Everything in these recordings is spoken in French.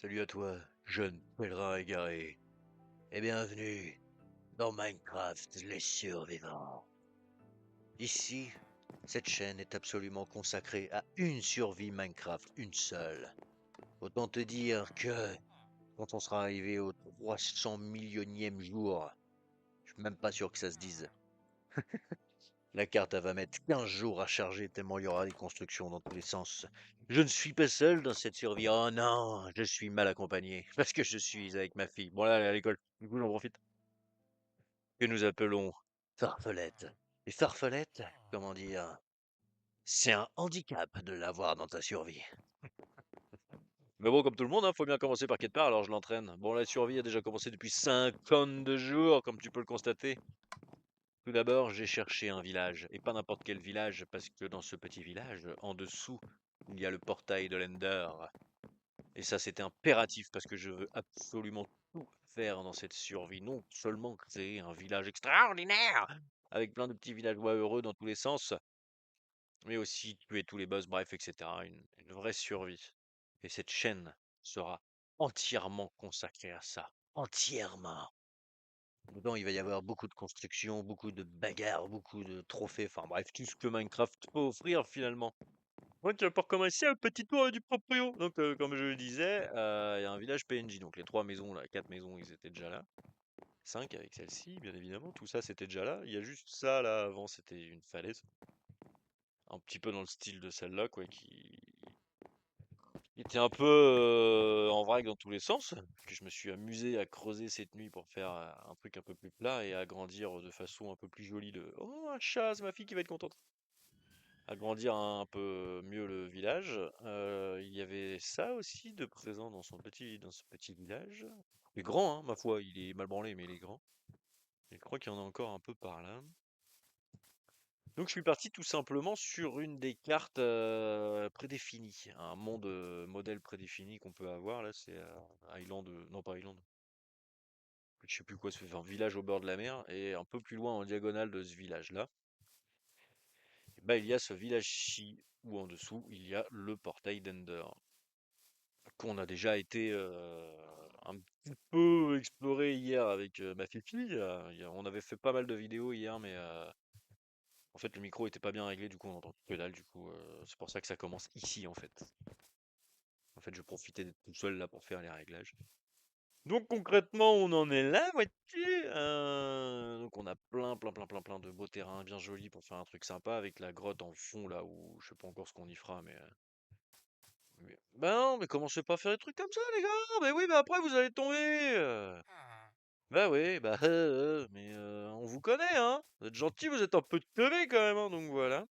Salut à toi, jeune pèlerin égaré, et bienvenue dans Minecraft les survivants. Ici, cette chaîne est absolument consacrée à une survie Minecraft, une seule. Autant te dire que quand on sera arrivé au 300 millionième jour, je suis même pas sûr que ça se dise. La carte elle va mettre 15 jours à charger tellement il y aura des constructions dans tous les sens. Je ne suis pas seul dans cette survie. Oh non, je suis mal accompagné parce que je suis avec ma fille. Bon là, elle est à l'école. Du coup, j'en profite. Que nous appelons Farfelette. Et Farfelette, comment dire, c'est un handicap de l'avoir dans ta survie. Mais bon, comme tout le monde, faut bien commencer par quelque part, alors je l'entraîne. Bon, la survie a déjà commencé depuis 52 jours, comme tu peux le constater. Tout d'abord, j'ai cherché un village, et pas n'importe quel village, parce que dans ce petit village, en dessous, il y a le portail de l'Ender. Et ça, c'était impératif, parce que je veux absolument tout faire dans cette survie. Non seulement créer un village extraordinaire, avec plein de petits villageois heureux dans tous les sens, mais aussi tuer tous les boss, bref, etc. Une vraie survie. Et cette chaîne sera entièrement consacrée à ça. Entièrement. Dedans, il va y avoir beaucoup de constructions, beaucoup de bagarres, beaucoup de trophées, enfin bref, tout ce que Minecraft peut offrir finalement. Donc pour commencer, un petit tour du proprio. Donc comme je le disais, il y a un village PNJ, donc les 3 maisons, là, 4 maisons, ils étaient déjà là. 5 avec celle-ci, bien évidemment, tout ça c'était déjà là. Il y a juste ça là, avant c'était une falaise. Un petit peu dans le style de celle-là, quoi, qui était un peu en vrac dans tous les sens. Que je me suis amusé à creuser cette nuit pour faire un truc un peu plus plat et agrandir de façon un peu plus jolie de... Oh, un chat, c'est ma fille qui va être contente. Agrandir un peu mieux le village. Il y avait ça aussi de présent dans ce petit village. Il est grand, hein, ma foi, il est mal branlé, mais il est grand. Et je crois qu'il y en a encore un peu par là. Donc je suis parti tout simplement sur une des cartes prédéfinies, un monde modèle prédéfini qu'on peut avoir là, c'est Island, non pas Island, je sais plus quoi, c'est un village au bord de la mer et un peu plus loin en diagonale de ce village-là, bah il y a ce village-ci où en dessous il y a le portail d'Ender qu'on a déjà été un petit peu exploré hier avec ma fille. On avait fait pas mal de vidéos hier, mais en fait, le micro était pas bien réglé, du coup, on entend que dalle, du coup, c'est pour ça que ça commence ici, en fait. En fait, je profitais d'être tout seul là pour faire les réglages. Donc concrètement, on en est là, vois-tu? Donc on a plein de beaux terrains bien jolis pour faire un truc sympa avec la grotte en fond là où je sais pas encore ce qu'on y fera, bah non, mais commencez pas à faire des trucs comme ça, les gars! Mais oui, mais après vous allez tomber! Bah oui, bah mais on vous connaît, hein! Vous êtes gentils, vous êtes un peu teubés quand même, hein, donc voilà.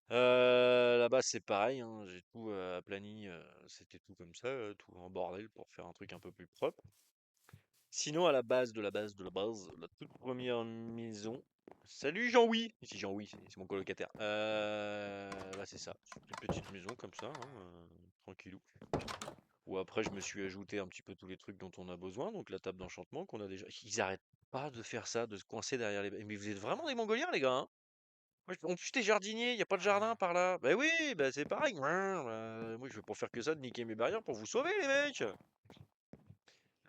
Là-bas, c'est pareil, hein, j'ai tout aplani, c'était tout comme ça, tout en bordel pour faire un truc un peu plus propre. Sinon, à la base de la base de la base, la toute première maison. Salut Jean-Oui! Ici Jean-Oui, c'est mon colocataire. Bah c'est ça, c'est une petite maison comme ça, hein, tranquillou. Où après, je me suis ajouté un petit peu tous les trucs dont on a besoin, donc la table d'enchantement qu'on a déjà. Ils arrêtent pas de faire ça, de se coincer derrière les. Mais vous êtes vraiment des Mongoliens, les gars, hein? En plus, t'es jardinier, y a pas de jardin par là. Bah oui, bah c'est pareil. Moi, je vais pas faire que ça, de niquer mes barrières pour vous sauver, les mecs.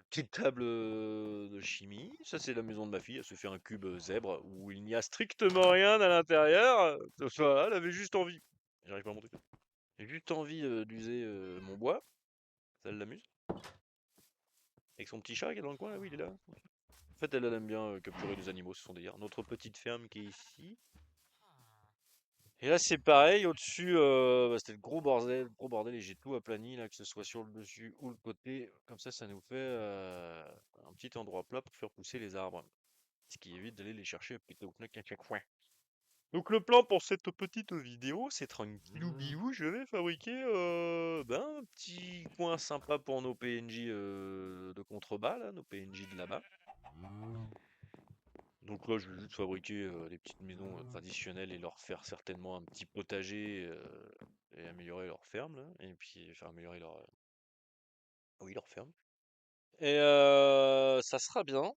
Petite table de chimie. Ça, c'est la maison de ma fille. Elle se fait un cube zèbre où il n'y a strictement rien à l'intérieur. Voilà, elle avait juste envie. J'arrive pas à monter. J'ai juste envie d'user mon bois. Ça l'amuse. Avec son petit chat qui est dans le coin, là, oui, il est là. En fait, elle aime bien capturer des animaux, ce sont des notre petite ferme qui est ici. Et là, c'est pareil, au-dessus, bah, c'était le gros bordel, et j'ai tout aplani, là, que ce soit sur le dessus ou le côté. Comme ça nous fait un petit endroit plat pour faire pousser les arbres. Ce qui évite d'aller les chercher plutôt qu'à chaque fois. Donc le plan pour cette petite vidéo, c'est tranquillou bilou, je vais fabriquer un petit coin sympa pour nos PNJ de contrebas, là, nos PNJ de là-bas. Donc là, je vais juste fabriquer des petites maisons traditionnelles et leur faire certainement un petit potager et améliorer leur ferme, là. Et puis, enfin, améliorer leur... oui, leur ferme. Et ça sera bien.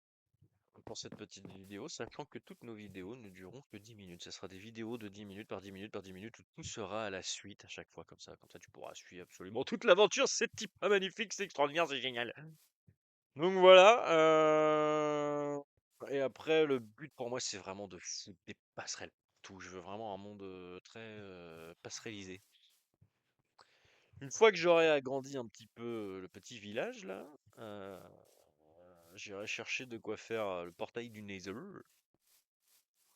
pour cette petite vidéo, sachant que toutes nos vidéos ne dureront que 10 minutes. Ça sera des vidéos de 10 minutes par 10 minutes par 10 minutes où tout sera à la suite à chaque fois comme ça. Comme ça, tu pourras suivre absolument toute l'aventure. C'est type magnifique, c'est extraordinaire, c'est génial. Donc voilà. Et après, le but pour moi, c'est vraiment de foutre des passerelles partout. Je veux vraiment un monde très passerellisé. Une fois que j'aurai agrandi un petit peu le petit village là, euh, j'irai chercher de quoi faire le portail du Nether.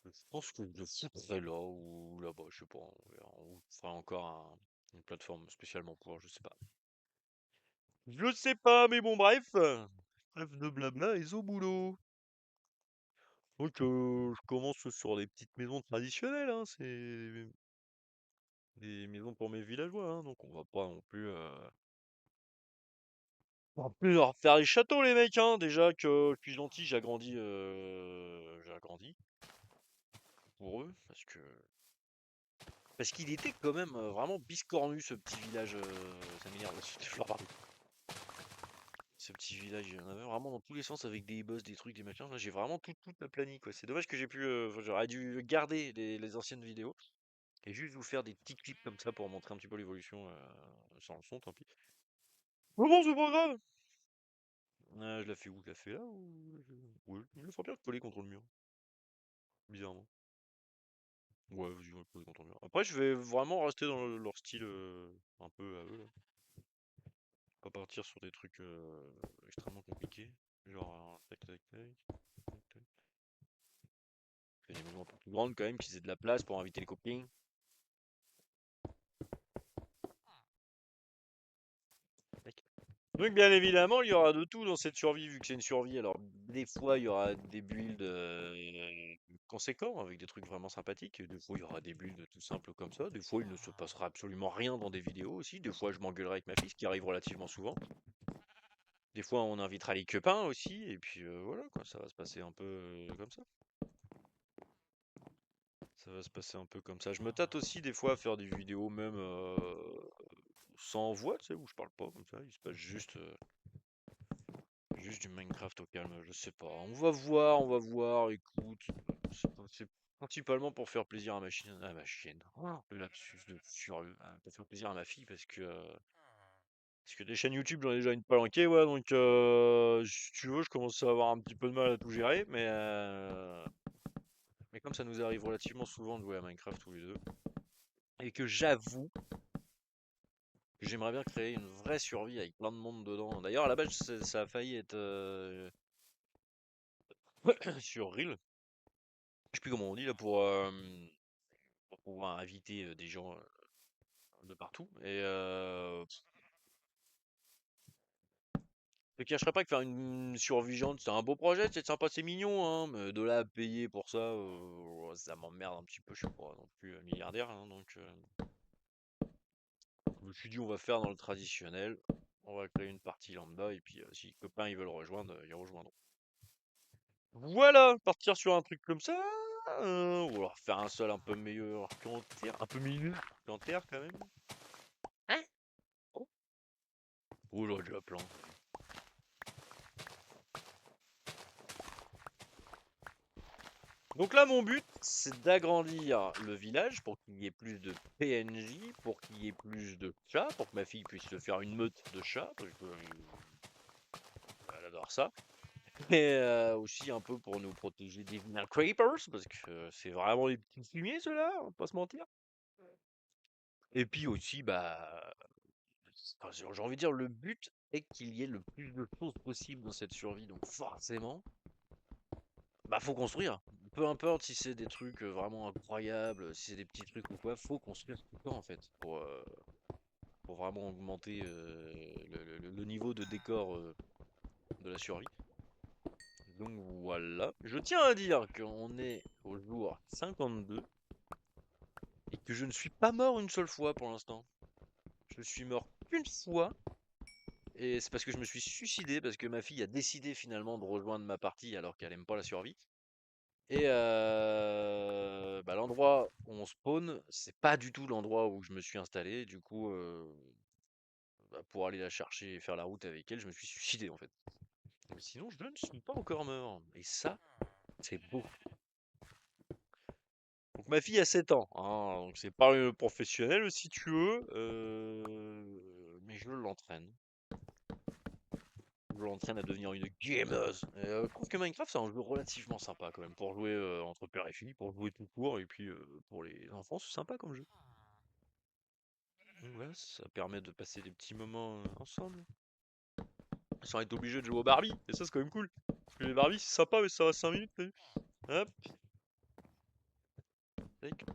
Je pense que je le foutrai là ou là-bas, je sais pas. On verra. On fera encore une plateforme spécialement pour, je sais pas. Je sais pas, mais bon, bref. Bref de blabla et au boulot. Donc, je commence sur des petites maisons traditionnelles, hein. C'est des maisons pour mes villageois, hein. Donc, on va pas non plus. On va plus leur faire les châteaux, les mecs, hein. Déjà que je suis gentil, j'ai agrandi pour eux, parce qu'il était quand même vraiment biscornu ce petit village. Ça m'énerve aussi. Je leur parle. Ce petit village, il y en avait vraiment dans tous les sens avec des boss, des trucs, des machins. Là, j'ai vraiment toute la planning, quoi. C'est dommage que j'ai pu. Enfin, j'aurais dû garder les anciennes vidéos et juste vous faire des petits clips comme ça pour montrer un petit peu l'évolution sans le son, tant pis. Mais bon, c'est pas grave! Je la fais où? Je la fais là ou. Oui, je le ferais bien coller contre le mur, bizarrement. Ouais, vas-y, on va le coller contre le mur. Après, je vais vraiment rester dans leur style un peu à eux, là. Pas partir sur des trucs extrêmement compliqués. Genre, tac, tac, tac, tac, tac. Fais des maisons un peu plus grandes quand même, qu'ils aient de la place pour inviter les copines. Tac. Donc bien évidemment, il y aura de tout dans cette survie, vu que c'est une survie. Alors des fois, il y aura des builds conséquents, avec des trucs vraiment sympathiques. Des fois, il y aura des builds tout simples comme ça. Des fois, il ne se passera absolument rien dans des vidéos aussi. Des fois, je m'engueulerai avec ma fille, ce qui arrive relativement souvent. Des fois, on invitera les copains aussi. Et puis voilà, quoi, ça va se passer un peu comme ça. Ça va se passer un peu comme ça. Je me tâte aussi des fois à faire des vidéos même sans voix, tu sais, où je parle pas comme ça. Il se passe juste du Minecraft au calme, je sais pas. On va voir, écoute. C'est principalement pour faire plaisir à ma chienne. Oh, le lapsus de furieux. Pour faire plaisir à ma fille parce que des chaînes YouTube, j'en ai déjà une palanquée, ouais, donc si tu veux, je commence à avoir un petit peu de mal à tout gérer, mais comme ça nous arrive relativement souvent de jouer à Minecraft tous les deux, et que j'avoue que j'aimerais bien créer une vraie survie avec plein de monde dedans. D'ailleurs, à la base, ça a failli être sur Reel. Je sais plus comment on dit là pour pouvoir inviter des gens de partout. Et je te cacherai pas que faire une survivante, c'est un beau projet, c'est sympa, c'est mignon, hein, mais de là à payer pour ça, ça m'emmerde un petit peu. Je suis pas non plus milliardaire, hein, donc je me suis dit on va faire dans le traditionnel. On va créer une partie lambda et puis si les copains ils veulent rejoindre, ils rejoindront. Voilà, partir sur un truc comme ça, ou alors faire un sol un peu meilleur qu'en terre, un peu meilleur qu'en terre quand même. Hein? Oh, oh là, déjà plein. Donc là, mon but, c'est d'agrandir le village pour qu'il y ait plus de PNJ, pour qu'il y ait plus de chats, pour que ma fille puisse se faire une meute de chats, parce qu'elle adore ça. Et aussi un peu pour nous protéger des vilains creepers, parce que c'est vraiment des petits fumiers ceux-là, on va pas se mentir. Et puis aussi, bah, enfin, j'ai envie de dire, le but est qu'il y ait le plus de choses possible dans cette survie. Donc forcément, bah faut construire. Peu importe si c'est des trucs vraiment incroyables, si c'est des petits trucs ou quoi, faut construire tout le temps en fait pour vraiment augmenter le niveau de décor de la survie. Donc voilà. Je tiens à dire qu'on est au jour 52 et que je ne suis pas mort une seule fois pour l'instant. Je suis mort qu'une fois. Et c'est parce que je me suis suicidé, parce que ma fille a décidé finalement de rejoindre ma partie alors qu'elle aime pas la survie. Et bah, l'endroit où on spawn, c'est pas du tout l'endroit où je me suis installé. Du coup, bah, pour aller la chercher et faire la route avec elle, je me suis suicidé en fait. Mais sinon, je ne suis pas encore mort. Et ça, c'est beau. Donc ma fille a 7 ans, hein, donc c'est pas professionnel si tu veux, mais je l'entraîne. Je l'entraîne à devenir une gameuse. Je trouve que Minecraft c'est un jeu relativement sympa quand même pour jouer entre père et fille, pour jouer tout court, et puis pour les enfants c'est sympa comme jeu. Donc voilà, ça permet de passer des petits moments ensemble, sans être obligé de jouer aux Barbie, et ça c'est quand même cool. Parce que les Barbie c'est sympa mais ça va 5 minutes, t'as vu. Hop. Tac.